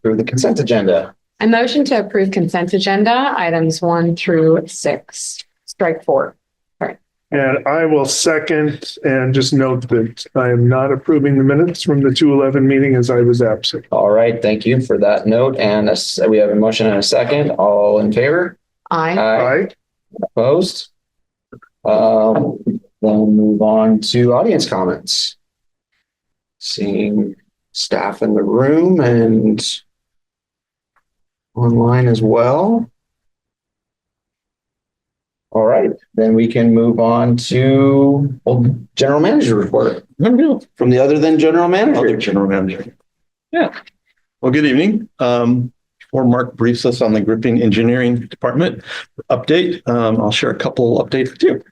Through the consent agenda. I motion to approve consent agenda items 1 through 6. Strike 4. Sorry. And I will second and just note that I am not approving the minutes from the 2/11 meeting as I was absent. All right, thank you for that note. And we have a motion and a second. All in favor? Aye. Aye. Opposed? Then move on to audience comments. Seeing staff in the room and online as well. All right, then we can move on to general manager report. From the other than general manager. Other general manager. Yeah. Well, good evening. Before Mark briefs us on the gripping engineering department update, I'll share a couple updates with you.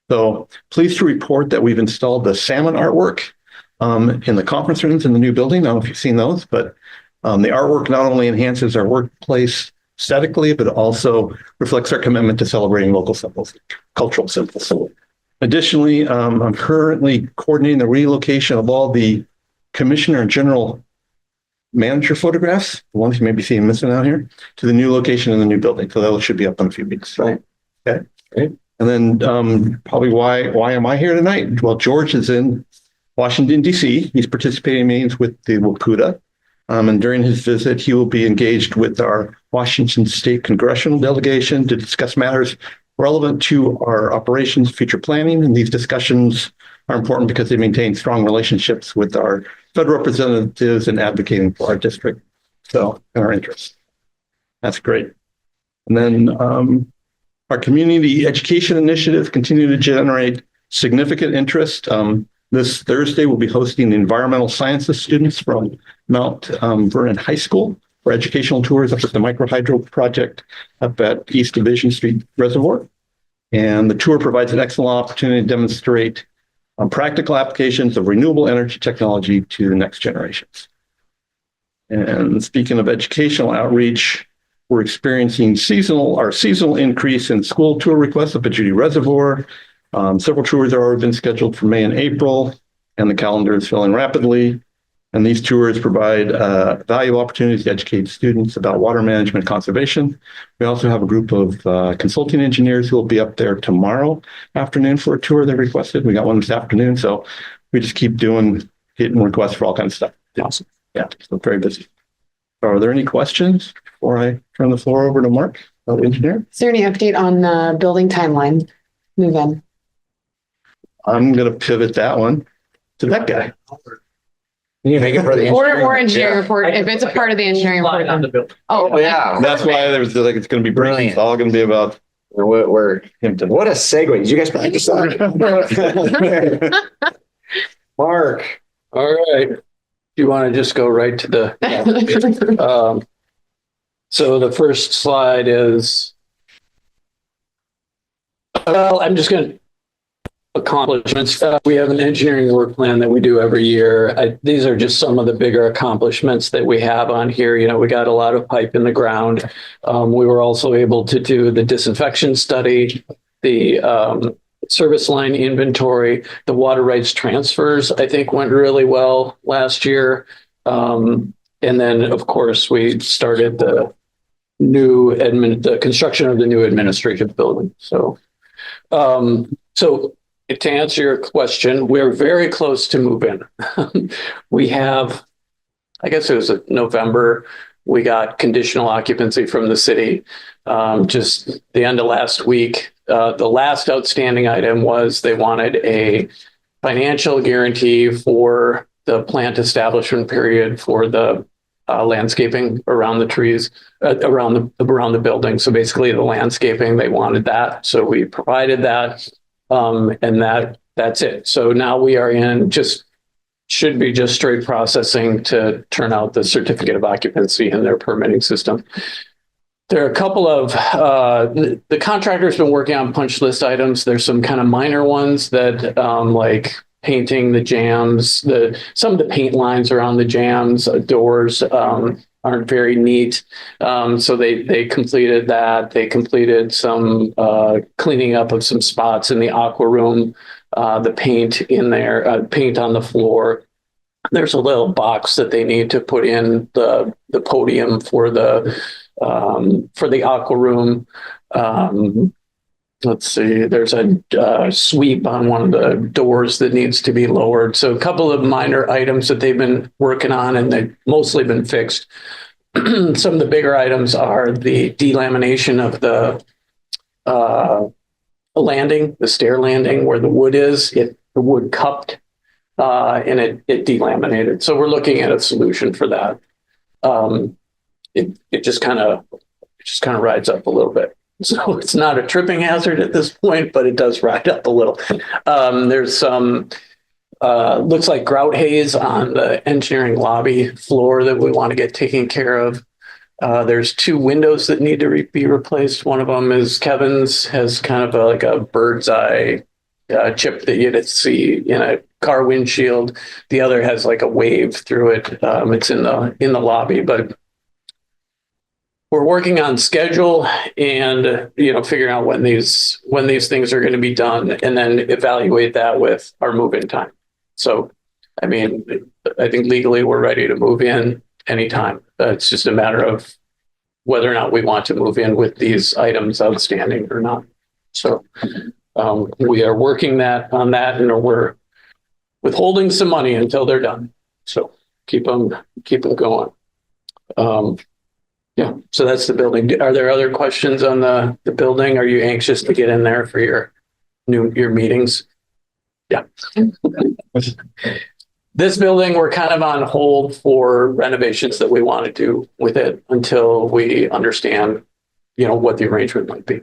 So pleased to report that we've installed the salmon artwork in the conference rooms in the new building. I don't know if you've seen those, but the artwork not only enhances our workplace aesthetically, but also reflects our commitment to celebrating local symbols, cultural symbols. Additionally, I'm currently coordinating the relocation of all the commissioner and general manager photographs, the ones you may be seeing missing out here, to the new location in the new building. So that should be up in a few weeks. Right. Okay. Great. And then probably why am I here tonight? Well, George is in Washington, D.C. He's participating in meetings with the WPUDA. And during his visit, he will be engaged with our Washington State Congressional delegation to discuss matters relevant to our operations, future planning. And these discussions are important because they maintain strong relationships with our federal representatives and advocating for our district. So, in our interests. That's great. And then our community education initiatives continue to generate significant interest. This Thursday, we'll be hosting the environmental sciences students from Mount Vernon High School for educational tours up at the microhydro project up at East Division Street Reservoir. And the tour provides an excellent opportunity to demonstrate practical applications of renewable energy technology to the next generations. And speaking of educational outreach, we're experiencing our seasonal increase in school tour requests up at Judy Reservoir. Several tours have already been scheduled for May and April, and the calendar is filling rapidly. And these tours provide valuable opportunities to educate students about water management and conservation. We also have a group of consulting engineers who will be up there tomorrow afternoon for a tour they requested. We got one this afternoon, so we just keep getting requests for all kinds of stuff. Awesome. Yeah, so very busy. Are there any questions before I turn the floor over to Mark, the engineer? Is there any update on the building timeline? Move in. I'm going to pivot that one to that guy. Can you make it for the Or engineering report, if it's a part of the engineering report. Then. Oh, yeah. That's why there was like, it's going to be brilliant. It's all going to be about We're Hampton. What a segue. Did you guys practice that? Mark. All right. You want to just go right to the, so the first slide is, well, I'm just going to accomplishments. We have an engineering work plan that we do every year. These are just some of the bigger accomplishments that we have on here. You know, we got a lot of pipe in the ground. We were also able to do the disinfection study, the service line inventory, the water rights transfers, I think went really well last year. And then, of course, we started the construction of the new administrative building. So, to answer your question, we're very close to move in. We have, I guess it was November, we got conditional occupancy from the city just the end of last week. The last outstanding item was they wanted a financial guarantee for the plant establishment period for the landscaping around the trees, around the building. So basically the landscaping, they wanted that. So we provided that. And that's it. So now we are should be just straight processing to turn out the certificate of occupancy in their permitting system. There are a couple of, the contractor's been working on punch list items. There's some kind of minor ones that like painting the jams, some of the paint lines around the jams, doors, aren't very neat. So they completed that. They completed some cleaning up of some spots in the aqua room the paint in there, paint on the floor. There's a little box that they need to put in the podium for the aqua room. Let's see, there's a sweep on one of the doors that needs to be lowered. So a couple of minor items that they've been working on, and they've mostly been fixed. Some of the bigger items are the delamination of the landing, the stair landing where the wood is. The wood cupped and it delaminated. So we're looking at a solution for that. It just kind of rides up a little bit. So it's not a tripping hazard at this point, but it does ride up a little. There's some, looks like grout haze on the engineering lobby floor that we want to get taken care of. There's 2 windows that need to be replaced. One of them is Kevin's, has kind of like a bird's eye chip that you'd see in a car windshield. The other has like a wave through it. It's in the lobby, but we're working on schedule and, figuring out when these things are going to be done, and then evaluate that with our move-in time. So, I mean, I think legally we're ready to move in anytime. It's just a matter of whether or not we want to move in with these items outstanding or not. So, we are working on that, and we're withholding some money until they're done. So keep them going. Yeah, so that's the building. Are there other questions on the building? Are you anxious to get in there for your meetings? Yeah. This building, we're kind of on hold for renovations that we want to do with it until we understand, what the arrangement might be.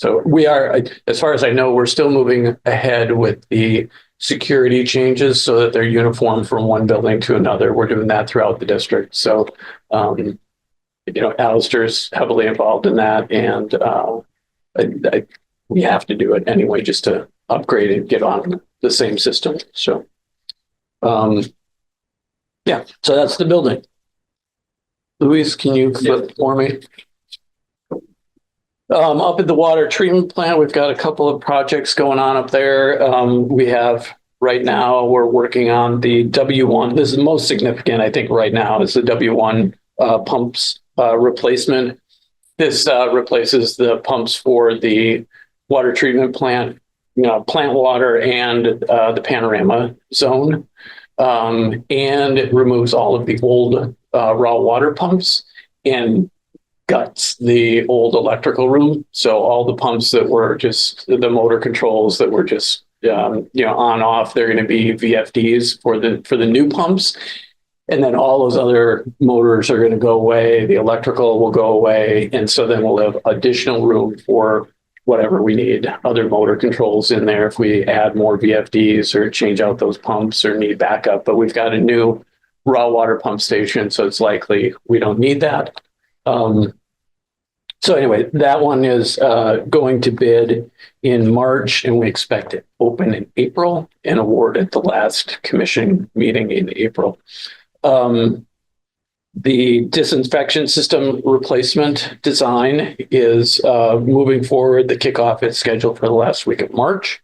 So we are, as far as I know, we're still moving ahead with the security changes so that they're uniform from one building to another. We're doing that throughout the district. So, Alistair's heavily involved in that, and we have to do it anyway just to upgrade and get on the same system. So, yeah, so that's the building. Louise, can you flip for me? Up at the water treatment plant, we've got a couple of projects going on up there. We have right now, we're working on the W1. This is the most significant, I think, right now is the W1 pumps replacement. This replaces the pumps for the water treatment plant, plant water and the panorama zone. And it removes all of the old raw water pumps and guts the old electrical room. So all the pumps that were just the motor controls that were just on off, they're going to be VFDs for the new pumps. And then all those other motors are going to go away. The electrical will go away. And so then we'll have additional room for whatever we need, other motor controls in there if we add more VFDs or change out those pumps or need backup. But we've got a new raw water pump station, so it's likely we don't need that. So anyway, that one is going to bid in March, and we expect it open in April and award at the last commission meeting in April. The disinfection system replacement design is moving forward. The kickoff is scheduled for the last week of March.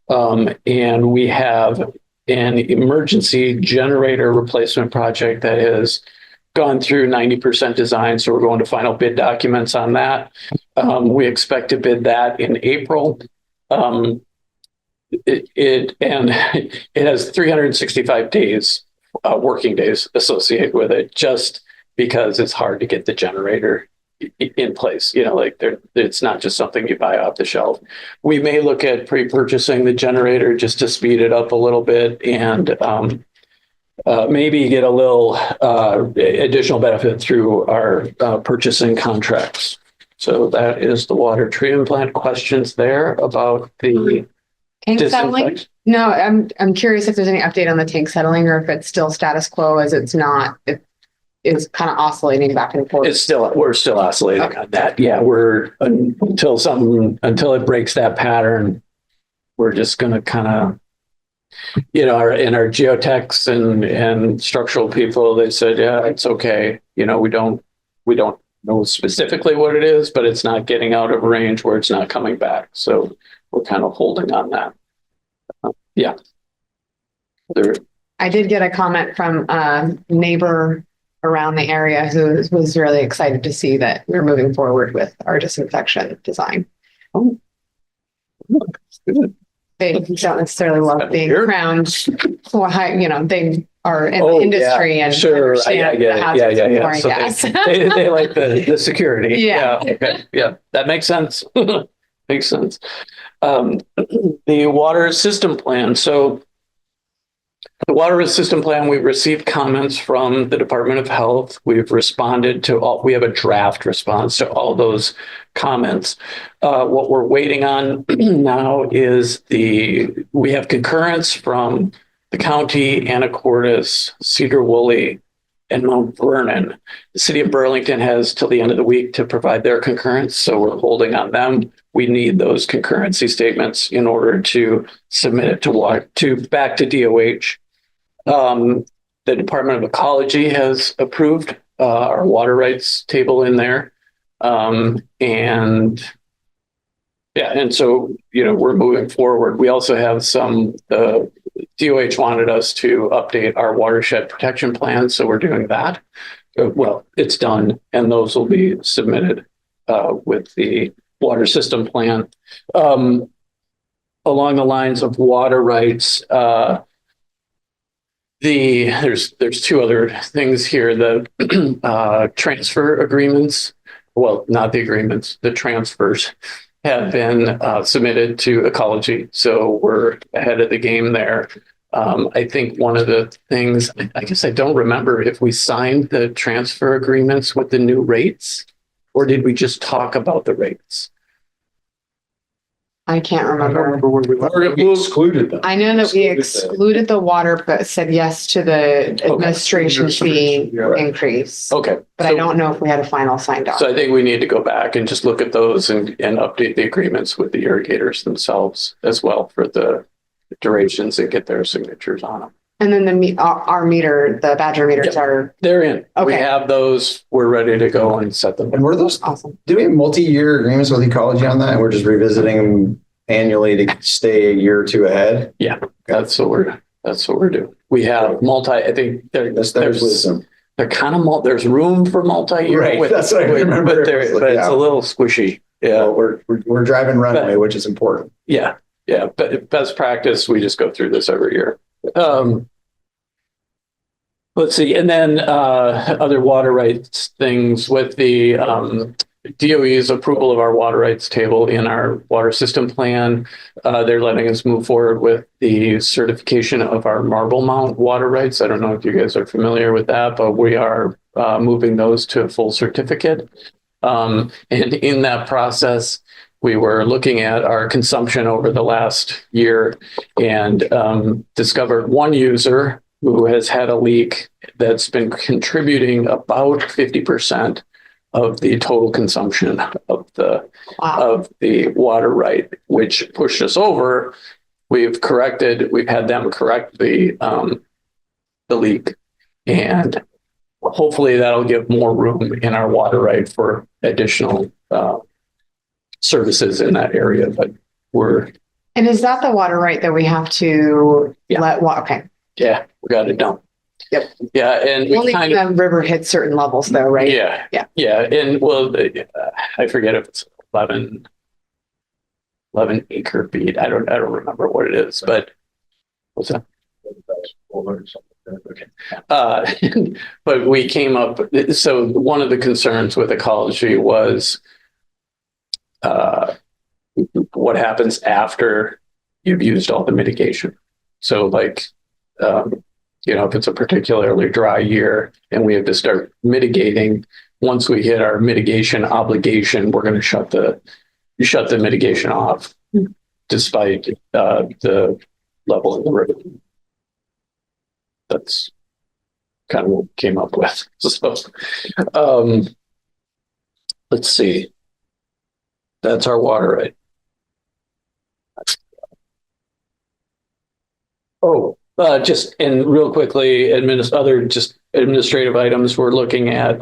And we have an emergency generator replacement project that has gone through 90% design. So we're going to final bid documents on that. We expect to bid that in April. It has 365 days, working days associated with it, just because it's hard to get the generator in place. It's not just something you buy off the shelf. We may look at pre-purchasing the generator just to speed it up a little bit and maybe get a little additional benefit through our purchasing contracts. So that is the water treatment plant. Questions there about the Tank settling? disinfection? No, I'm curious if there's any update on the tank settling or if it's still status quo as it's not. It is kind of oscillating back and forth. We're still oscillating on that. Yeah, until it breaks that pattern, we're just going to kind of, our geotechs and structural people, they said, yeah, it's okay. We don't know specifically what it is, but it's not getting out of range where it's not coming back. So we're kind of holding on that. Yeah. There, I did get a comment from a neighbor around the area who was really excited to see that we're moving forward with our disinfection design. oh. Good. They don't necessarily love being Sure. crowned, they are in the Oh, industry yeah, and sure. I understand get the it. hazards of pouring So gas. they like the security. Yeah. Okay. Yeah. That makes sense. Makes sense. The water system plan. So the water system plan, we've received comments from the Department of Health. We've responded to all, we have a draft response to all those comments. What we're waiting on now is we have concurrence from the county, Anacortes, Cedar Woolley, and Mount Vernon. The city of Burlington has till the end of the week to provide their concurrence, so we're holding on them. We need those concurrency statements in order to submit it back to DOH. The Department of Ecology has approved our water rights table in there. And so, we're moving forward. We also have DOH wanted us to update our watershed protection plan, so we're doing that. Well, it's done, and those will be submitted with the water system plan. Along the lines of water rights, there's two other things here. The transfer agreements, well, not the agreements, the transfers have been submitted to ecology. So we're ahead of the game there. I think one of the things, I guess I don't remember if we signed the transfer agreements with the new rates, or did we just talk about the rates? I can't I don't remember. remember where we left. We excluded them. I know that we excluded the water, but said yes to the administration fee Yeah. increase. Okay. But I don't know if we had a final signed off. So I think we need to go back and just look at those and update the agreements with the irrigators themselves as well for the durations and get their signatures on them. And then our meter, the Badger meters Yep. are They're in. We Okay. have those. We're ready to go and set them. And were those, awesome. do we have multi-year agreements with ecology on that? And we're just revisiting them annually to stay a year or two ahead? That's what we're doing. We have I think There's there's wisdom. they're kind of there's room for multi-year. Right, that's what I remember. But it's a little squishy. Yeah, Yeah. we're driving runway, which is important. Yeah. Yeah. But best practice, we just go through this every year. Let's see. And then other water rights things with the DOE's approval of our water rights table in our water system plan. They're letting us move forward with the certification of our Marble Mount water rights. I don't know if you guys are familiar with that, but we are moving those to a full certificate. And in that process, we were looking at our consumption over the last year and discovered one user who has had a leak that's been contributing about 50% of the total consumption of the water right, which pushed us over. We've had them correct the leak, and hopefully that'll give more room in our water right for additional services in that area. But And is that the water right that we have to Yeah. Okay. yeah, we got it done. Yep. Yeah, and we Only kind when of the river hits certain levels though, right? Yeah. And well, I forget if it's 11 acre feet. I don't remember what it is, but what's that? Okay. But we came up, so one of the concerns with ecology was what happens after you've used all the mitigation. So like, if it's a particularly dry year and we have to start mitigating, once we hit our mitigation obligation, we're going to shut the mitigation off despite the level of the river. That's kind of what we came up with. So, let's see. That's our water right. Oh, just and real quickly, other just administrative items. We're looking at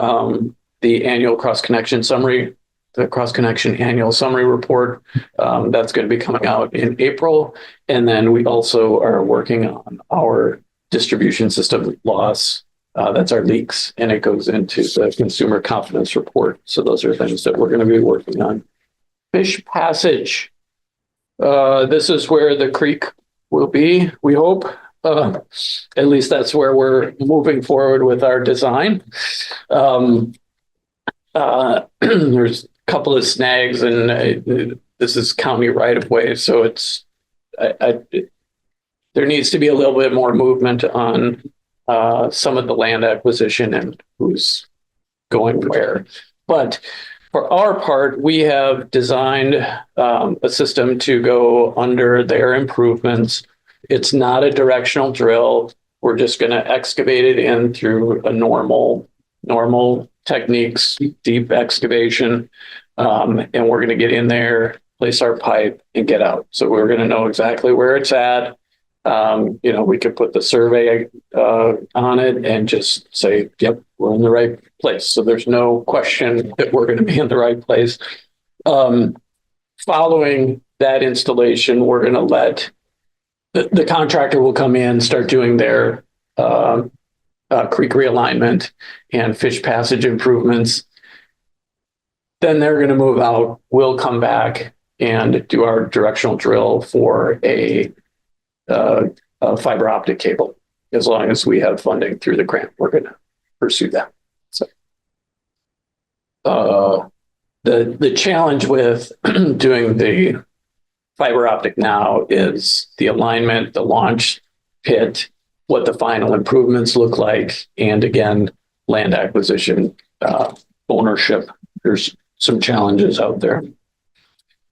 the annual cross connection summary the Cross Connection Annual Summary Report. That's going to be coming out in April. And then we also are working on our distribution system loss. That's our leaks, and it goes into the Consumer Confidence Report. So those are things that we're going to be working on. Fish Passage. This is where the creek will be, we hope. At least that's where we're moving forward with our design. There's a couple of snags, and this is county right of way, so it's there needs to be a little bit more movement on some of the land acquisition and who's going where. But for our part, we have designed a system to go under their improvements. It's not a directional drill. We're just going to excavate it in through a normal techniques, deep excavation. And we're going to get in there, place our pipe, and get out. So we're going to know exactly where it's at. We could put the survey on it and just say, yep, we're in the right place. So there's no question that we're going to be in the right place. Following that installation, we're going to let the contractor will come in, start doing their creek realignment and fish passage improvements. Then they're going to move out. We'll come back and do our directional drill for a fiber optic cable. As long as we have funding through the grant, we're going to pursue that. So the challenge with doing the fiber optic now is the alignment, the launch pit, what the final improvements look like, and again, land acquisition, ownership. There's some challenges out there.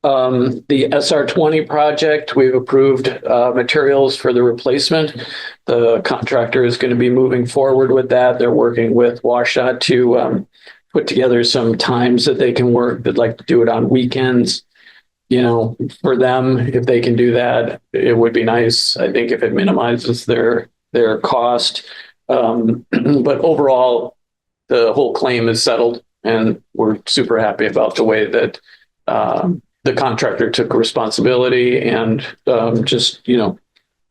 The SR20 project, we've approved materials for the replacement. The contractor is going to be moving forward with that. They're working with WashDOT to put together some times that they can work. They'd like to do it on weekends. For them, if they can do that, it would be nice. I think if it minimizes their cost. But overall, the whole claim is settled, and we're super happy about the way that the contractor took responsibility and just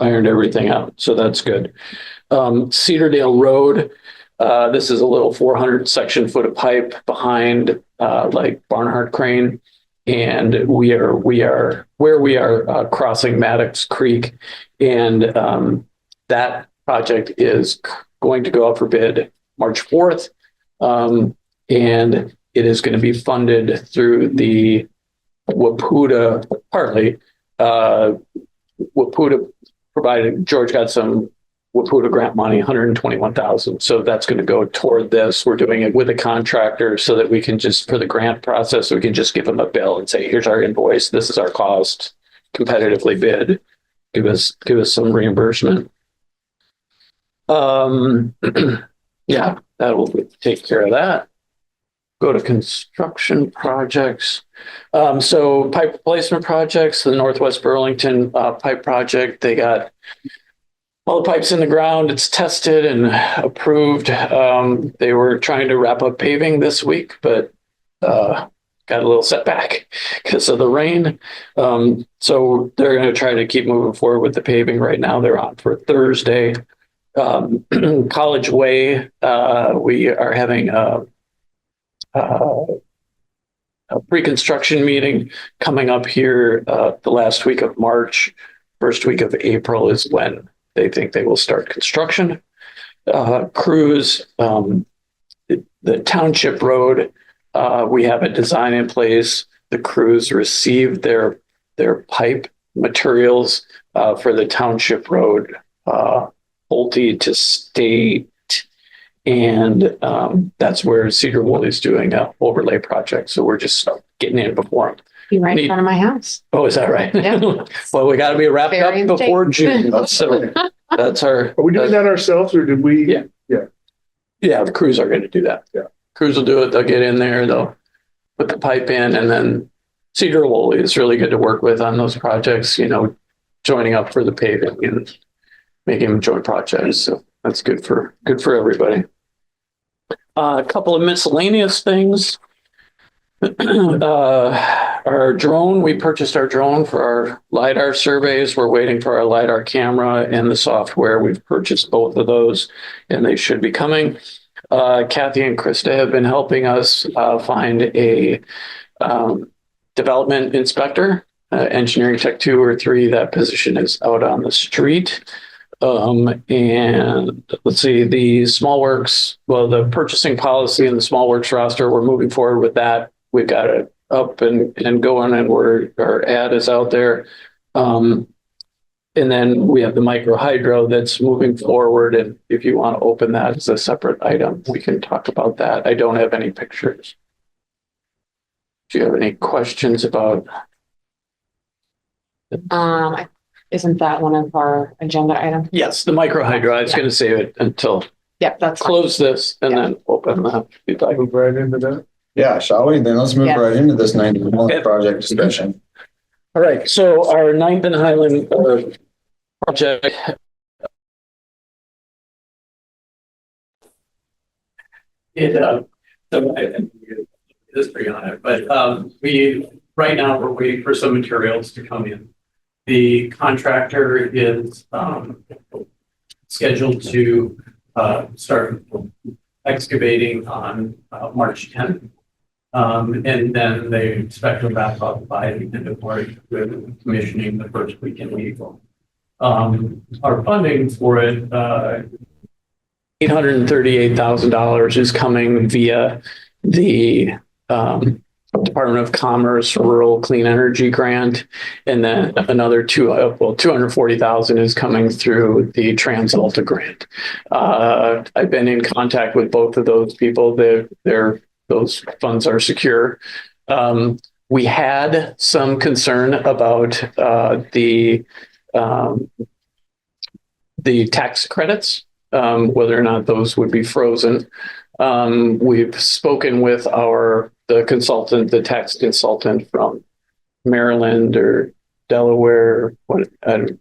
ironed everything out. So that's good. Cedardale Road. This is a little 400 section foot of pipe behind like Barnhart Crane. And we are where we are crossing Maddox Creek, and that project is going to go out for bid March 4th, and it is going to be funded through the WAPUDA partly. WAPUDA provided, George got some WAPUDA grant money, $121,000. So that's going to go toward this. We're doing it with a contractor so that we can just, for the grant process, we can just give them a bill and say, here's our invoice. This is our cost. Competitively bid. Give us some reimbursement. Yeah, that will take care of that. Go to construction projects. So pipe replacement projects, the Northwest Burlington pipe project, they got all the pipes in the ground. It's tested and approved. They were trying to wrap up paving this week, but got a little setback because of the rain. So they're going to try to keep moving forward with the paving right now. They're on for Thursday. College Way, we are having a pre-construction meeting coming up here the last week of March. First week of April is when they think they will start construction. Crews, the Township Road, we have a design in place. The crews received their pipe materials for the Township Road, Pulte to State, and that's where Cedar Wood is doing an overlay project. So we're just getting in before them. You're right in front of my house. Oh, is that right? Yeah. Well, we got to be wrapped Very up before June. So that's our. Are we doing that ourselves, or did we? Yeah. Yeah, the crews are going to do that. Yeah. Crews will do it. They'll get in there. They'll put the pipe in, and then Cedar Woolley is really good to work with on those projects. Joining up for the paving and making them joint projects. So that's good for everybody. A couple of miscellaneous things. Our drone, we purchased our drone for our LiDAR surveys. We're waiting for our LiDAR camera and the software. We've purchased both of those and they should be coming. Kathy and Krista have been helping us find a development inspector, engineering tech 2 or 3. That position is out on the street. And let's see, the small works, well, the purchasing policy and the small works roster, we're moving forward with that. We've got it up and going, and our ad is out there. And then we have the micro hydro that's moving forward. And if you want to open that as a separate item, we can talk about that. I don't have any pictures. Do you have any questions about? Isn't that one of our agenda items? Yes, the micro hydro. I was going to save it until Yep, that's fine. close this and then open that. Move right into that. Yeah, shall we? Then let's move Yes. right into this 90 Okay. project discussion. All right, so our 9th and Highland project. History on it, but right now we're waiting for some materials to come in. The contractor is scheduled to start excavating on March 10th. And then they expect to wrap up by the end of March with commissioning the first week in April. Our funding for it, $838,000 is coming via the Department of Commerce Rural Clean Energy Grant, and then another 240,000 is coming through the TransAlta grant. I've been in contact with both of those people. Those funds are secure. We had some concern about the tax credits, whether or not those would be frozen. We've spoken with the consultant, the tax consultant from Maryland or Delaware. The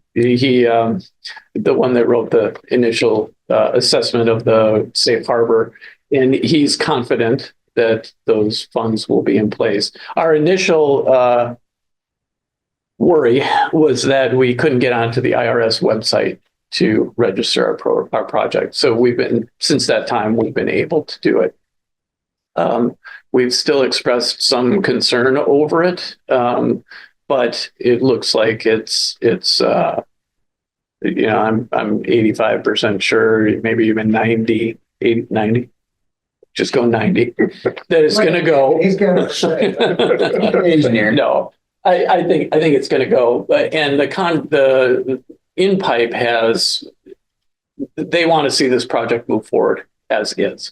one that wrote the initial assessment of the safe harbor, and he's confident that those funds will be in place. Our initial worry was that we couldn't get onto the IRS website to register our project. So since that time, we've been able to do it. We've still expressed some concern over it, but it looks like it's I'm 85% sure, maybe even 90, just go 90, that it's going to go. He's gonna say. Engineer. No, I think it's going to go, and the InPipe they want to see this project move forward as is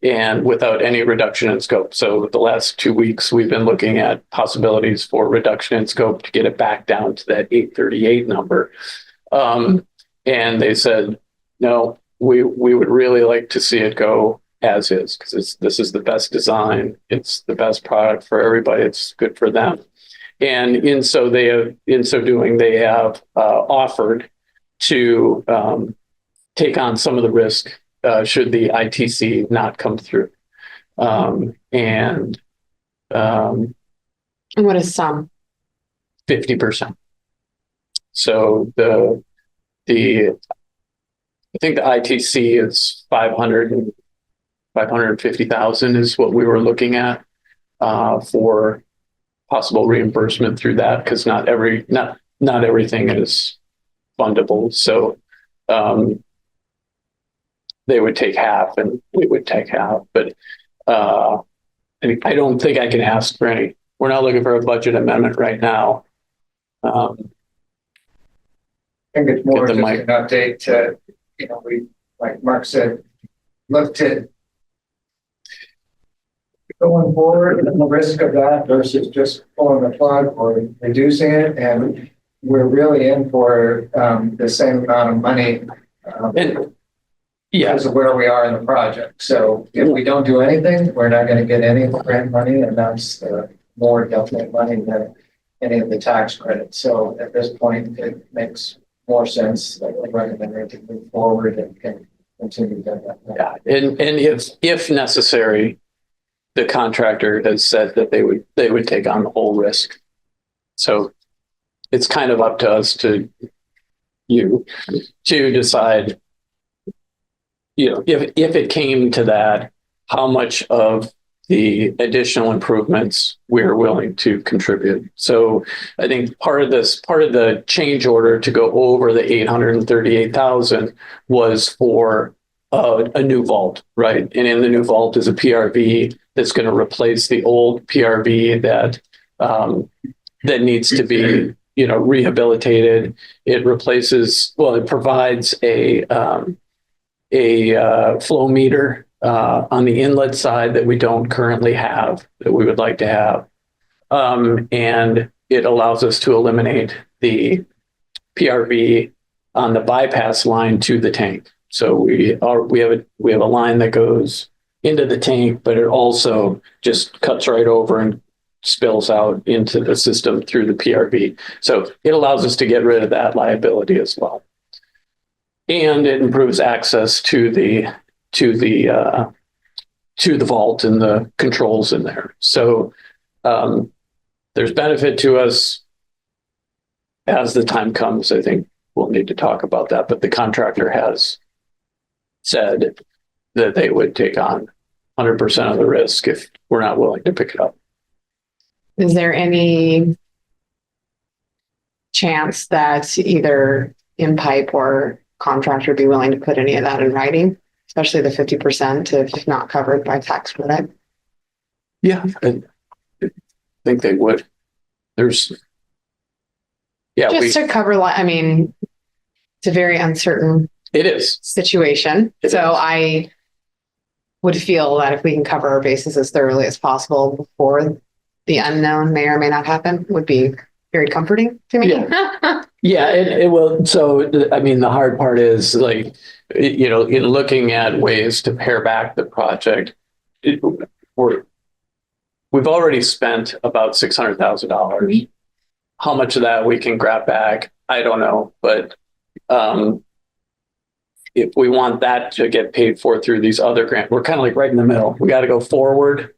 and without any reduction in scope. So the last 2 weeks, we've been looking at possibilities for reduction in scope to get it back down to that 838 number. And they said, no, we would really like to see it go as is, because this is the best design. It's the best product for everybody. It's good for them. And in so doing, they have offered to take on some of the risk should the ITC not come through. And what is some? 50%. So I think the ITC is 550,000 is what we were looking at for possible reimbursement through that, because not everything is fundable. So they would take half and we would take half, but I don't think I can ask for any. We're not looking for a budget amendment right now. I think it's more just an update to, we, like Mark said, looked at going forward and the risk of that versus just pulling the plug or reducing it. And we're really in for the same amount of money because of where we are in the project. So if we don't do anything, we're not going to get any grant money, and that's more definite money than any of the tax credits. So at this point, it makes more sense that we're recommending to move forward and can continue down that path. Yeah, and if necessary, the contractor has said that they would take on the whole risk. So it's kind of up to us to decide, if it came to that, how much of the additional improvements we're willing to contribute. So I think part of the change order to go over the 838,000 was for a new vault, right? And in the new vault is a PRV that's going to replace the old PRV that needs to be, rehabilitated. It provides a flow meter on the inlet side that we don't currently have, that we would like to have. And it allows us to eliminate the PRV on the bypass line to the tank. So we have a line that goes into the tank, but it also just cuts right over and spills out into the system through the PRV. So it allows us to get rid of that liability as well. And it improves access to the vault and the controls in there. So there's benefit to us. As the time comes, I think we'll need to talk about that, but the contractor has said that they would take on 100% of the risk if we're not willing to pick it up. Is there any chance that either in pipe or contractor be willing to put any of that in writing, especially the 50% if not covered by tax credit? Yeah, I think they would. To cover, it's a very uncertain situation. I would feel that if we can cover our bases as thoroughly as possible before the unknown may or may not happen, would be very comforting to me. Yeah, it will. So, the hard part is in looking at ways to pare back the project, we've already spent about $600,000. How much of that we can grab back, I don't know. But if we want that to get paid for through these other grants, we're kind of like right in the middle. We got to go forward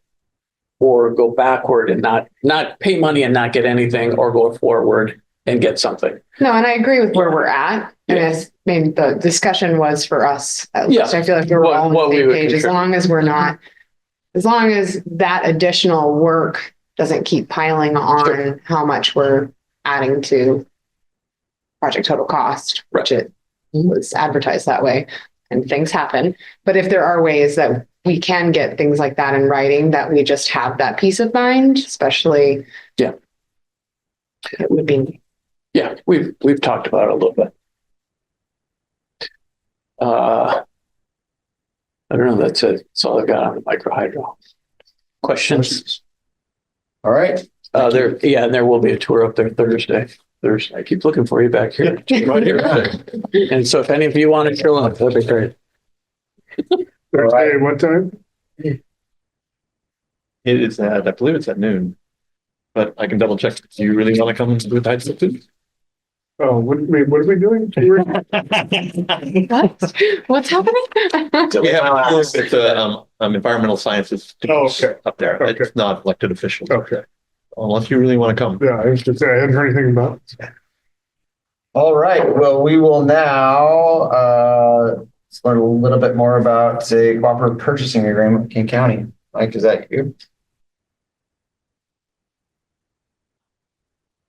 or go backward and not pay money and not get anything, or go forward and get something. No, and I agree with where we're at. Yeah. And maybe the discussion was for us. At least I feel like we're all What on the we same would page. As long as that additional work doesn't keep piling on how much we're adding to project total cost, which it was advertised that way, and things happen. But if there are ways that we can get things like that in writing, that we just have that peace of mind, especially, it would be. Yeah, we've talked about it a little bit. I don't know. That's it. That's all I've got on the micro hydro. Questions? All right. There will be a tour up there Thursday. I keep looking for you back here. Right here. And so if any of you want to show up, that'd be great. Thursday, what time? It is I believe it's at noon, but I can double check. Do you really want to come with Tide too? Oh, what are we doing? What? What's happening? So we have it's environmental sciences up there. Okay. It's not elected officials. Okay. Unless you really want to come. Yeah, I was just saying, I hadn't heard anything about it. All right. Well, we will now learn a little bit more about a cooperative purchasing agreement with King County. Mike, is that you?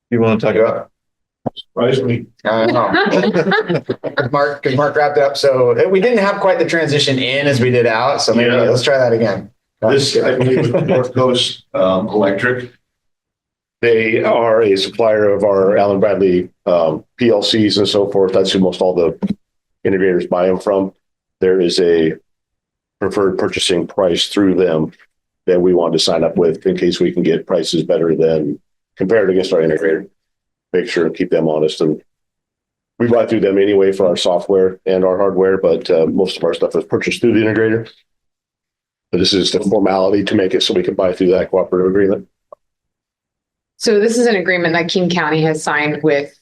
You want to talk about? Surprise me. I know. Mark wrapped it up. So we didn't have quite the transition in as we did out. So maybe let's try that again. This, I believe, is North Coast Electric. They are a supplier of our Allen Bradley PLCs and so forth. That's who most all the integrators buy them from. There is a preferred purchasing price through them that we want to sign up with in case we can get prices better than compared against our integrator. Make sure and keep them honest. And we buy through them anyway for our software and our hardware, but most of our stuff is purchased through the integrator. But this is the formality to make it so we can buy through that cooperative agreement. So this is an agreement that King County has signed with.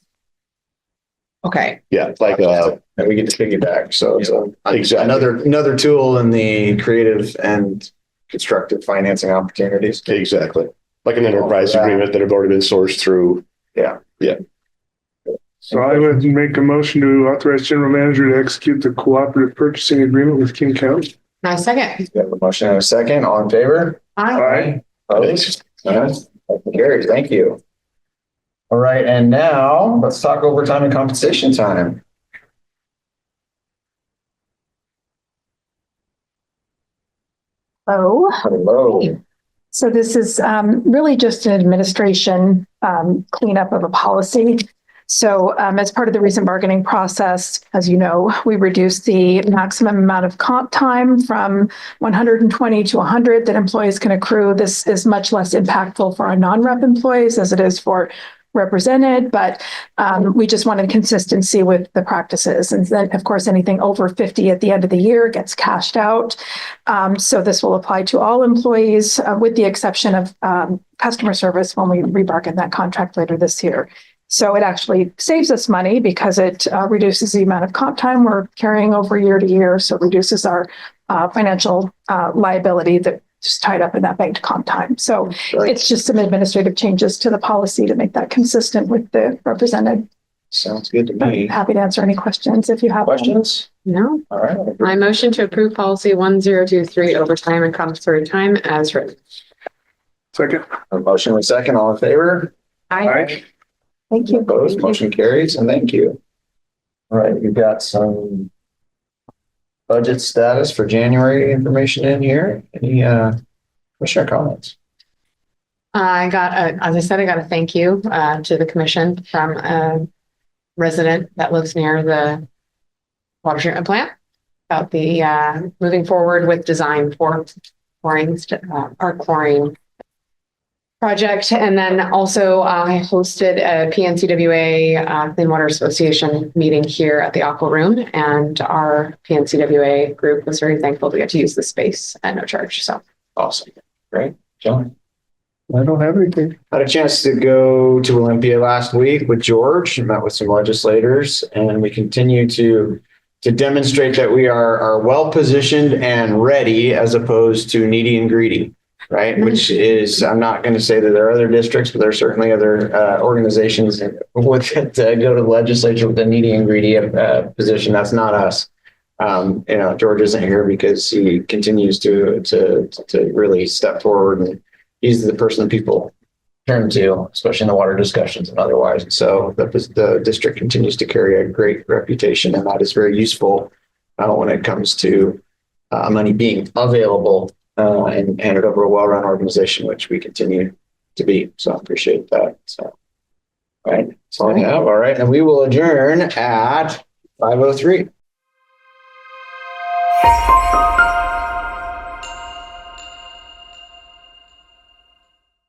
Okay. Yeah, like and we get to piggyback. So it's exactly another tool in the creative and constructive financing opportunities. Exactly. Like an enterprise agreement that have already been sourced through. So I would make a motion to authorize general manager to execute the cooperative purchasing agreement with King County. Now, second. We have a motion and a second. All in favor? Aye. Opposed? Yes. Motion carries. Thank you. All right, and now let's talk overtime and compensation time. Oh, Hello. so this is really just an administration cleanup of a policy. So as part of the recent bargaining process, as you know, we reduced the maximum amount of comp time from 120 to 100 that employees can accrue. This is much less impactful for our non-rep employees as it is for represented, but we just wanted consistency with the practices. And then, of course, anything over 50 at the end of the year gets cashed out. So this will apply to all employees with the exception of customer service when we rebargain that contract later this year. So it actually saves us money because it reduces the amount of comp time we're carrying over year to year. So it reduces our financial liability that just tied up in that banked comp time. So it's just some administrative changes to the policy to make that consistent with the represented. Sounds good to me. Happy to answer any questions if you have Questions? No. All right. I motion to approve policy 1023 overtime and compensatory time as written. Second. A motion and a second. All in favor? Aye. Thank you. Opposed? Motion carries, and thank you. All right, we've got some budget status for January information in here. Any commissioner comments? I got as I said, I got a thank you to the commission from a resident that lives near the water treatment plant about the moving forward with design for chlorine, our chlorine project. And then also I hosted a PNCWA Clean Water Association meeting here at the Aqua Room, and our PNCWA group was very thankful to get to use the space at no charge. So Awesome. Great. John? I don't have anything. Had a chance to go to Olympia last week with George and met with some legislators, and we continue to demonstrate that we are well positioned and ready as opposed to needy and greedy. Right, which is, I'm not going to say that there are other districts, but there are certainly other organizations that go to the legislature with a needy and greedy position. That's not us. George isn't here because he continues to really step forward, and he's the person that people turn to, especially in the water discussions and otherwise. And so the district continues to carry a great reputation, and that is very useful when it comes to money being available. And hand it over a well-run organization, which we continue to be. So I appreciate that. So, all right, that's all I have. All right, and we will adjourn at 5:03.